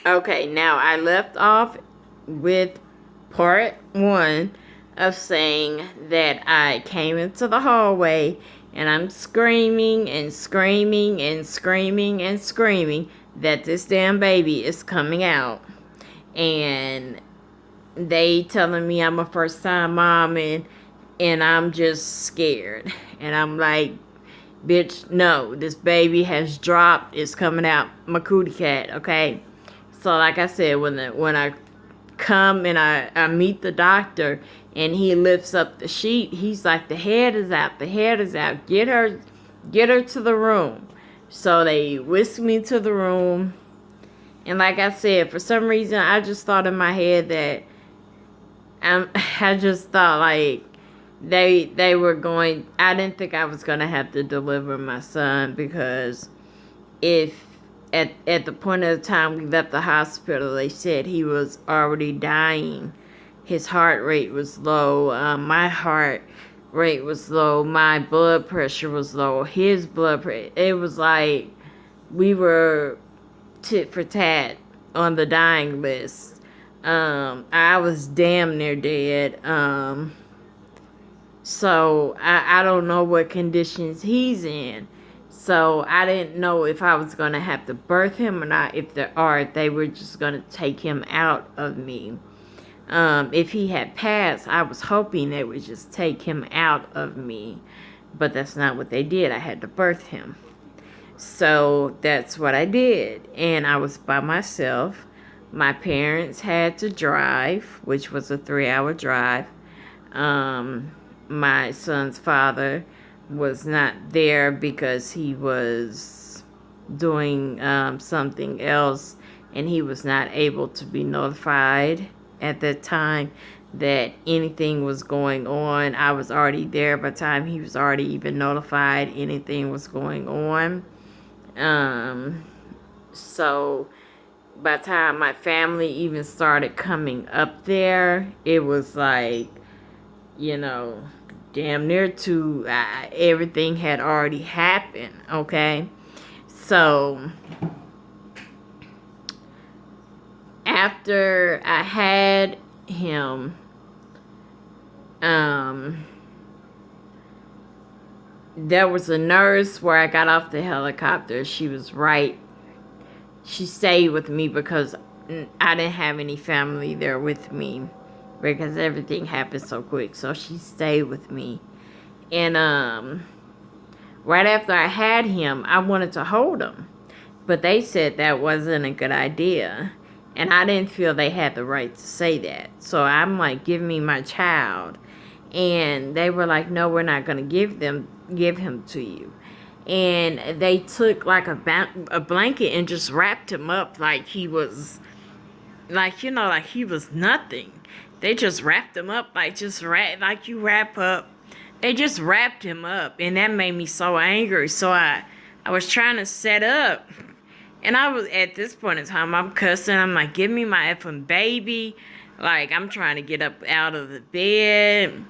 Okay, now I left off with part one of saying that I came into the hallway and I'm screaming and screaming and screaming and screaming that this damn baby is coming out. And they telling me I'm a first time mom and I'm just scared. And I'm like, bitch, no, this baby has dropped, it's coming out my cootie cat, okay? So like I said, when I come and I meet the doctor and he lifts up the sheet, he's like, the head is out, the head is out. Get her to the room. So they whisked me to the room. And like I said, for some reason I just thought in my head that I just thought like they were going, I didn't think I was going to have to deliver my son, because if at the point of the time we left the hospital, they said he was already dying. His heart rate was low. My heart rate was low. My blood pressure was low. His blood pressure. It was like we were tit for tat on the dying list. I was damn near dead. So I don't know what conditions he's in. So I didn't know if I was going to have to birth him or not, if they were just going to take him out of me. If he had passed, I was hoping they would just take him out of me. But that's not what they did. I had to birth him. So that's what I did. And I was by myself. My parents had to drive, which was a 3-hour drive. My son's father was not there because he was doing something else, and he was not able to be notified at that time that anything was going on. I was already there by the time he was already even notified anything was going on. So by the time my family even started coming up there, it was like, damn near to everything had already happened, okay? So after I had him, there was a nurse where I got off the helicopter. She stayed with me because I didn't have any family there with me, because everything happened so quick. So she stayed with me. And right after I had him, I wanted to hold him. But they said that wasn't a good idea. And I didn't feel they had the right to say that. So I'm like, give me my child. And they were like, no, we're not going to give him to you. And they took like a blanket and just wrapped him up like he was, like he was nothing. They just wrapped him up like you wrap up. They just wrapped him up, and that made me so angry. So I was trying to set up, and I was, at this point in time, I'm cussing. I'm like, give me my effing baby. Like, I'm trying to get up out of the bed,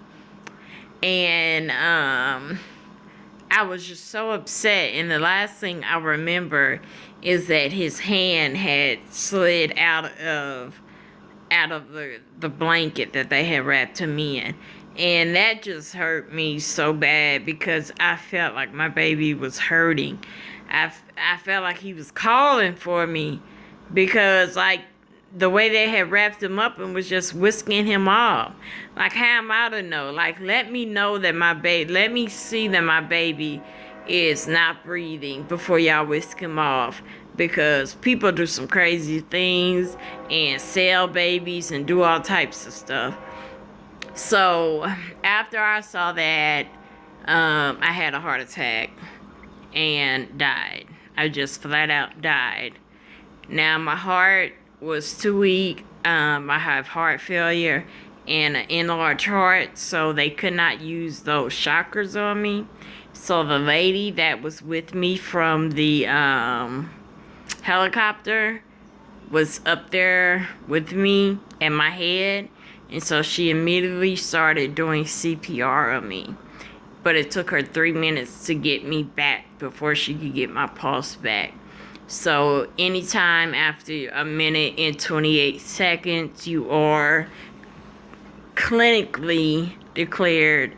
and I was just so upset. And the last thing I remember is that his hand had slid out of the blanket that they had wrapped him in. And that just hurt me so bad, because I felt like my baby was hurting. I felt like he was calling for me, because like the way they had wrapped him up and was just whisking him off. Like, how am I to know? Like, let me know that let me see that my baby is not breathing before y'all whisk him off. Because people do some crazy things and sell babies and do all types of stuff. So after I saw that, I had a heart attack and died. I just flat out died. Now my heart was too weak. I have heart failure and an enlarged heart, so they could not use those shockers on me. So the lady that was with me from the helicopter was up there with me at my head, and so she immediately started doing CPR on me. But it took her 3 minutes to get me back before she could get my pulse back. So anytime after a minute and 28 seconds, you are clinically declared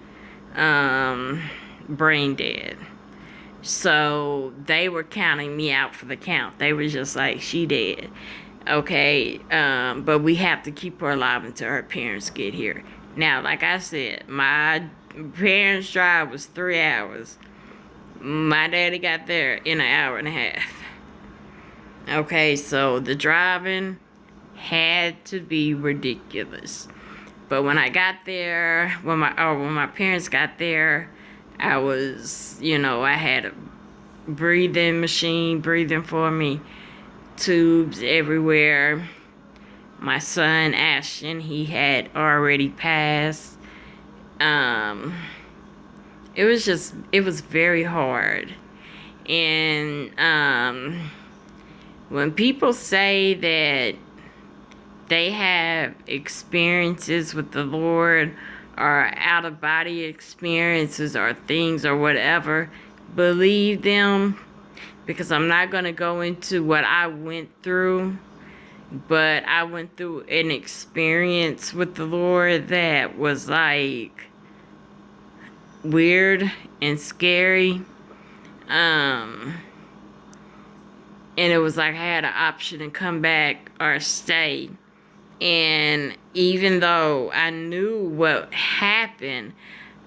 brain dead. So they were counting me out for the count. They were just like, she dead. Okay, but we have to keep her alive until her parents get here. Now, like I said, my parents' drive was 3 hours. My daddy got there in an hour and a half. Okay, so the driving had to be ridiculous. But when I got there, when my parents got there, I was, I had a breathing machine breathing for me, tubes everywhere. My son Ashton, he had already passed. It was very hard. And when people say that they have experiences with the Lord or out of body experiences or things or whatever, believe them, because I'm not going to go into what I went through, but I went through an experience with the Lord that was like weird and scary. And it was like I had an option to come back or stay. And even though I knew what happened,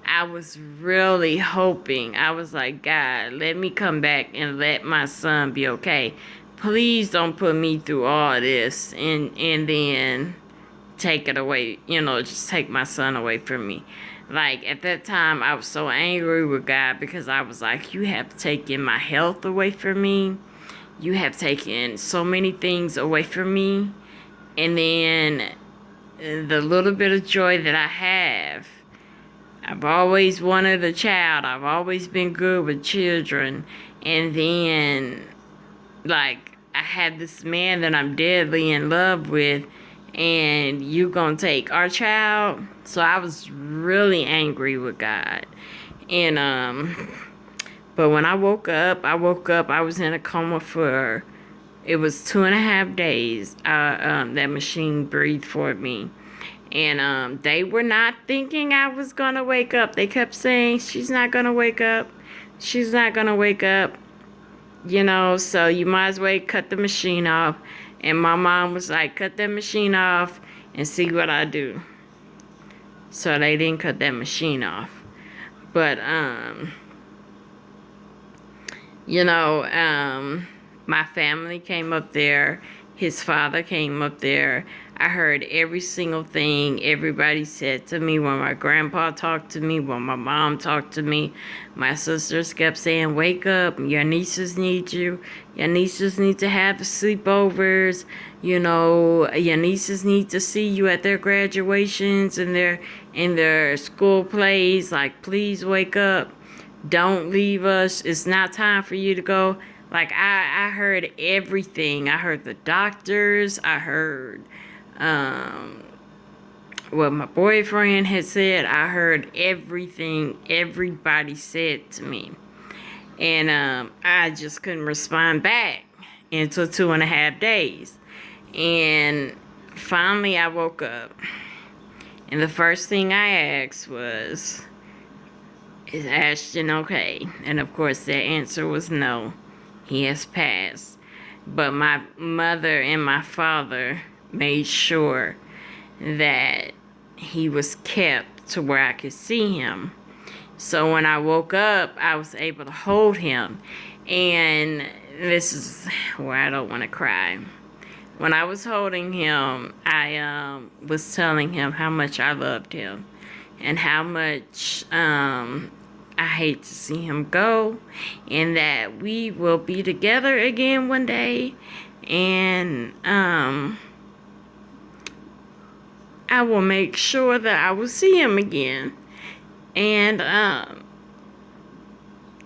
I was really hoping. I was like, God, let me come back and let my son be okay. Please don't put me through all this and then take it away. Just take my son away from me. Like, at that time, I was so angry with God because I was like, you have taken my health away from me. You have taken so many things away from me. And then the little bit of joy that I have, I've always wanted a child. I've always been good with children. And then, like, I had this man that I'm deadly in love with, and you gonna take our child? So I was really angry with God. And, but when I woke up, I was in a coma for, it was 2.5 days. That machine breathed for me. And they were not thinking I was going to wake up. They kept saying, she's not going to wake up. She's not going to wake up. So you might as well cut the machine off. And my mom was like, cut that machine off and see what I do. So they didn't cut that machine off. But, my family came up there. His father came up there. I heard every single thing everybody said to me when my grandpa talked to me, when my mom talked to me. My sisters kept saying, wake up, your nieces need you. Your nieces need to have sleepovers. Your nieces need to see you at their graduations and their school plays. Like, please wake up. Don't leave us. It's not time for you to go. Like, I heard everything. I heard the doctors. I heard what my boyfriend had said. I heard everything everybody said to me. And I just couldn't respond back until 2.5 days. And finally I woke up. And the first thing I asked was, is Ashton okay? And of course the answer was no. He has passed. But my mother and my father made sure that he was kept to where I could see him. So when I woke up, I was able to hold him. And this is where I don't want to cry. When I was holding him, I was telling him how much I loved him and how much I hate to see him go, and that we will be together again one day, and I will make sure that I will see him again. And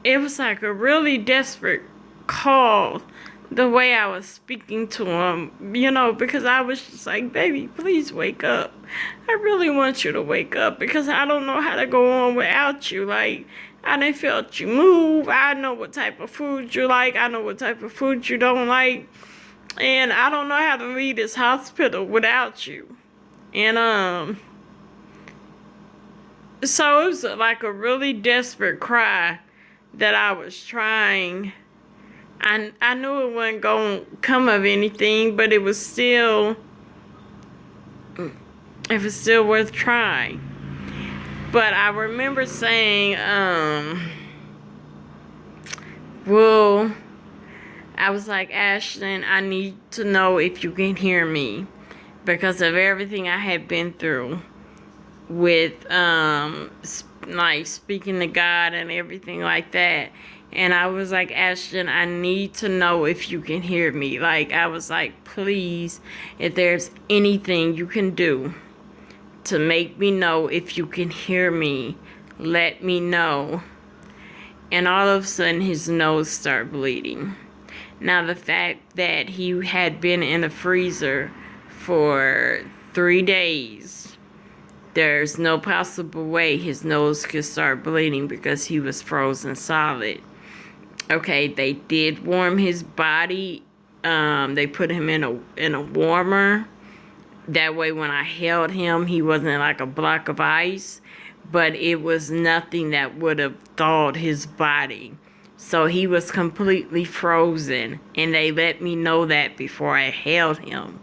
it was like a really desperate call, the way I was speaking to him, because I was just like, baby, please wake up. I really want you to wake up because I don't know how to go on without you. Like, I done felt you move. I know what type of food you like. I know what type of food you don't like. And I don't know how to leave this hospital without you. And, so it was like a really desperate cry that I was trying. I knew it wasn't going to come of anything, but it was still worth trying. But I remember saying, well, I was like, Ashlyn, I need to know if you can hear me because of everything I had been through with, like speaking to God and everything like that. And I was like, Ashton, I need to know if you can hear me. Like, I was like, please, if there's anything you can do to make me know if you can hear me, let me know. And all of a sudden, his nose started bleeding. Now, the fact that he had been in the freezer for 3 days, there's no possible way his nose could start bleeding because he was frozen solid. Okay, they did warm his body. They put him in a warmer. That way when I held him, he wasn't like a block of ice. But it was nothing that would have thawed his body. So he was completely frozen. And they let me know that before I held him.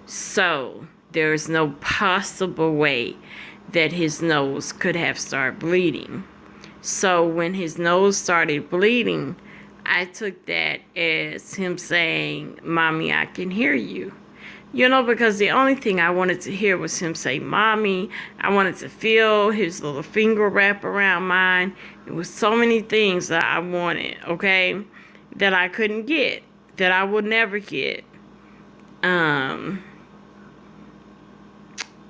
So there's no possible way that his nose could have started bleeding. So when his nose started bleeding, I took that as him saying, Mommy, I can hear you. You know, because the only thing I wanted to hear was him say, Mommy. I wanted to feel his little finger wrap around mine. It was so many things that I wanted, okay, that I couldn't get, that I would never get. And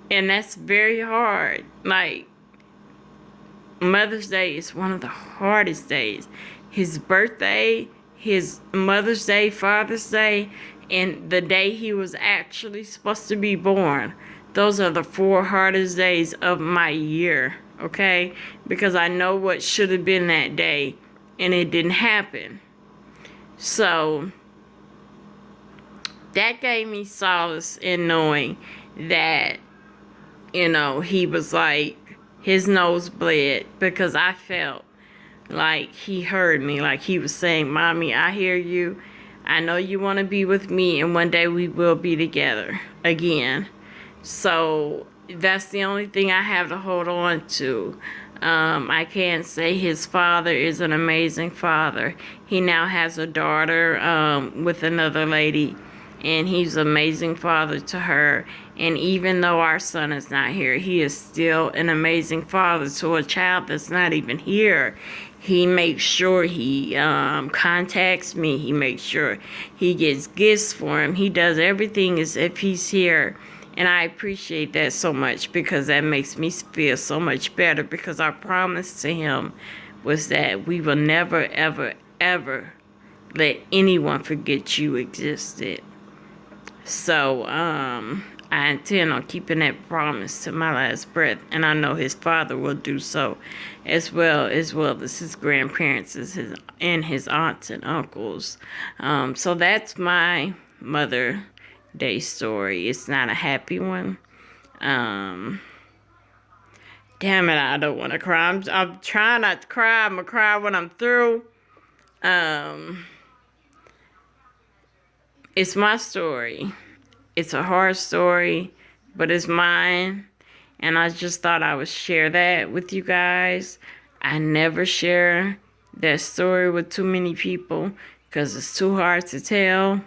that's very hard. Like, Mother's Day is one of the hardest days. His birthday, his Mother's Day, Father's Day, and the day he was actually supposed to be born. Those are the 4 hardest days of my year, okay? Because I know what should have been that day, and it didn't happen. So, that gave me solace in knowing that, you know, he was like, his nose bled because I felt like he heard me, like he was saying, Mommy, I hear you. I know you want to be with me, and one day we will be together again. So that's the only thing I have to hold on to. I can't say his father is an amazing father. He now has a daughter with another lady, and he's an amazing father to her. And even though our son is not here, he is still an amazing father to a child that's not even here. He makes sure he contacts me. He makes sure he gets gifts for him. He does everything as if he's here. And I appreciate that so much because that makes me feel so much better, because our promise to him was that we will never, ever, ever let anyone forget you existed. So, I intend on keeping that promise to my last breath, and I know his father will do so, as well as his grandparents and his aunts and uncles. So that's my Mother Day story. It's not a happy one. Damn it, I don't want to cry. I'm trying not to cry. I'm gonna cry when I'm through. It's my story. It's a hard story, but it's mine. And I just thought I would share that with you guys. I never share that story with too many people because it's too hard to tell.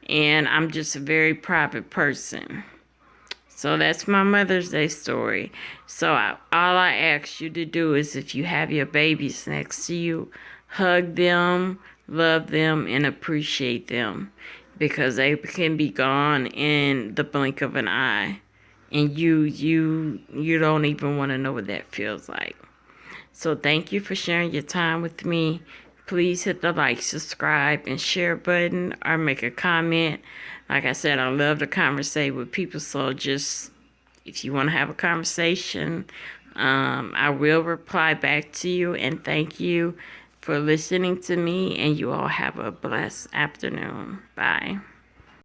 And I'm just a very private person. So that's my Mother's Day story. So all I ask you to do is, if you have your babies next to you, hug them, love them, and appreciate them. Because they can be gone in the blink of an eye. And you don't even want to know what that feels like. So thank you for sharing your time with me. Please hit the like, subscribe, and share button, or make a comment. Like I said, I love to conversate with people. So just, if you want to have a conversation, I will reply back to you, and thank you for listening to me, and you all have a blessed afternoon. Bye.